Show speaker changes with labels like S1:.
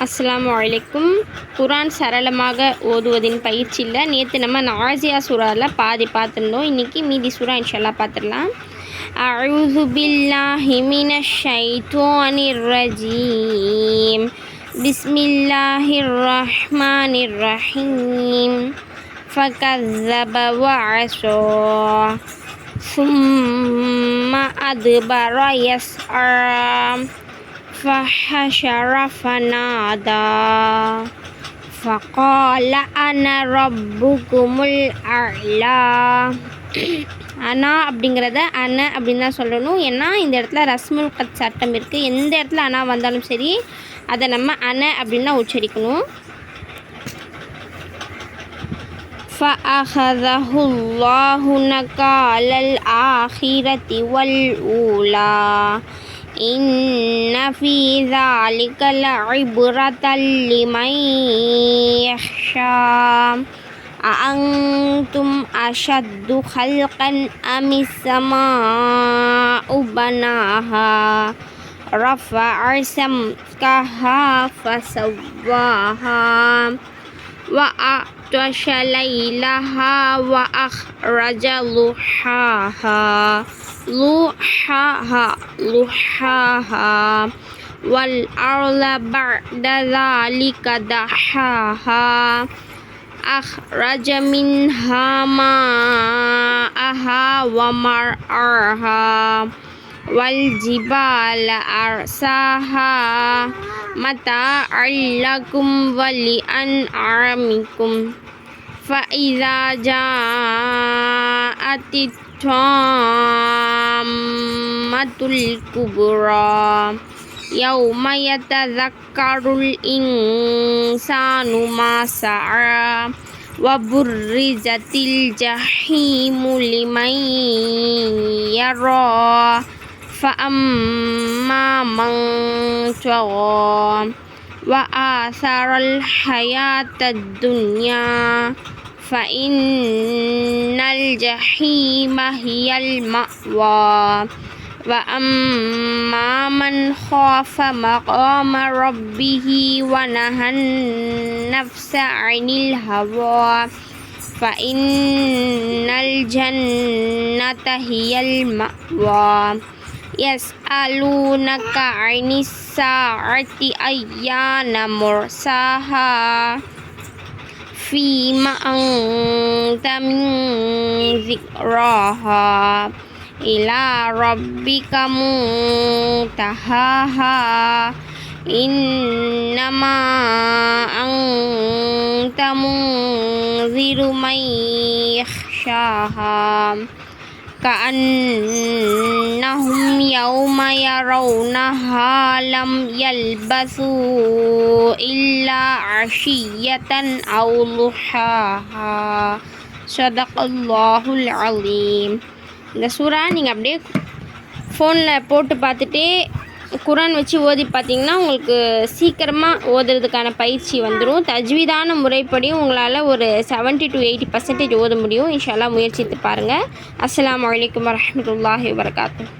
S1: அஸ்ஸலாமு அலைக்கும். குர்ஆன் சரளமாக ஓதுவதின் பயிற்சியில் நேற்று நம்ம நாசியா சூறாவில் பாதி பார்த்துருந்தோம். இன்றைக்கி மீதி சூறா இன்ஷால்லா பார்த்துடலாம். அஊது பில்லாஹி மினஷ் ஷைத்தானிர் ரஜீம். பிஸ்மில்லாஹிர் ரஹ்மானிர் ரஹீம். ஃபகஸ்ஸப வஅஸா ثم أدبر يسعى فحشر فنادى فقال أنا ربكم الأعلى. அனா அப்படிங்கிறத அன அப்படின்னு தான் சொல்லணும். ஏன்னா இந்த இடத்துல ரஸ்முல் கத் சட்டம் இருக்குது. எந்த இடத்துல அனா வந்தாலும் சரி அதை நம்ம அன அப்படின்னு தான் உச்சரிக்கணும். فأخذه الله نكال الآخرة والأولى إن في ذلك لعبرة لمن يخشى أأنتم أشد خلقا أم السماء بناها رفع سمكها فسواها وأغطش ليلها وأخرج ضحاها والأرض بعد ذلك دحاها أخرج منها ماءها ومرعاها والجبال أرساها متاعا لكم ولأنعامكم فإذا جاءت الطامة الكبرى يوم يتذكر الإنسان ما سعى وبرزت الجحيم لمن يرى فأما من طغى وآثر الحياة الدنيا فإن الجحيم هي المأوى وأما من خاف مقام ربه ونهى النفس عن الهوى فإن الجنة هي المأوى يسألونك عن الساعة أيان مرساها فيما أنت من ذكراها إلى ربك منتهاها إنما أنت منذر من يخشاها كأنهم يوم يرونها لم يلبثوا إلا عشية أو ضحاها صدق الله العظيم. இந்த சூறா நீங்கள் அப்படியே ஃபோனில் போட்டு பார்த்துட்டு குர்ஆன் வச்சு ஓதி பார்த்தீங்கன்னா உங்களுக்கு சீக்கிரமாக ஓதுறதுக்கான பயிற்சி வந்துடும். தஜ்வீதான முறைப்படியும் உங்களால் ஒரு 70 to 80% ஓத முடியும். இன்ஷா அல்லாஹ் முயற்சித்து பாருங்கள். அஸ்ஸலாமு அலைக்கும் வரஹ்மத்துல்லாஹி வபரகாத்துஹு.